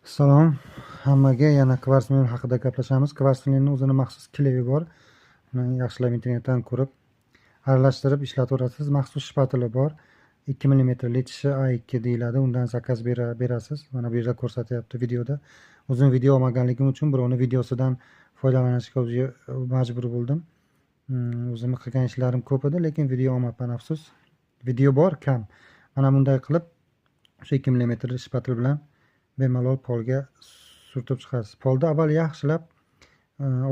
Salom, hammaga yana kvartsil haqida gaplashamiz. Kvartsilning o'zini maxsus kleyi bor. Uni yaxshilab internetdan ko'rib, aralashtirib ishlataverasiz. Maxsus shpatula bor. 2 mm tishi A2 deyiladi. Undan zakaz berasiz. Mana bu yerda ko'rsatyapti videoda. Uzun video olmaganligim uchun birovni videosidan foydalanishga majbur bo'ldim. O'zimni qilgan ishlarim ko'p edi, lekin video olmabman, afsus. Video bor, kam. Mana bunday qilib o'sha 2 mm shpatula bilan bemalol polga surtib chiqasiz. Polda avval yaxshilab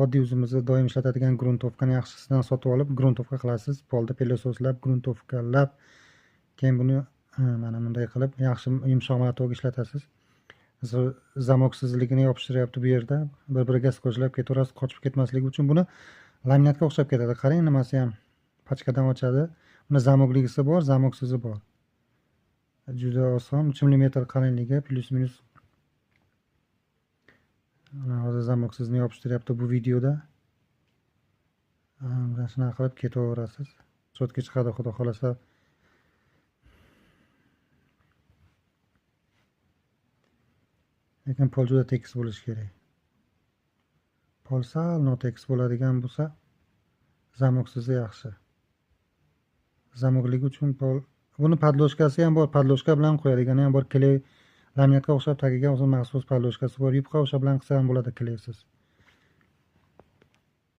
oddiy o'zimizda doim ishlatadigan gruntovkani yaxshisidan sotib olib, gruntovka qilasiz. Polda pelesoslab, gruntovkalab, keyin buni mana bunday qilib yaxshi yumshoq matoga ishlatasiz. Zamoksizligini yopishtiryapti bu yerda. Bir-biriga skojlab ketaverasiz, qochib ketmasligi uchun. Buni laminatga o'xshab ketadi. Qarang, nimasi ham pachkadan ochadi. Buni zamokligisi bor, zamoksizi bor. Juda oson. 3 mm qalinligi plus-minus. Hozir zamoksizni yopishtiryapti bu videoda. Mana shunaqa qilib ketaverasiz. Cho'tki chiqadi, xudo xolasa. Lekin pol juda tekis bo'lishi kerak. Pol sal notekis bo'ladigan bo'lsa, zamoksizi yaxshi. Zamokligi uchun pol. Buni padloshkasi ham bor, padloshka bilan qo'yadigani ham bor. Kley laminatga o'xshab tagiga o'zi maxsus padloshkasi bor. Yupqa o'sha bilan qilsa ham bo'ladi kleysiz.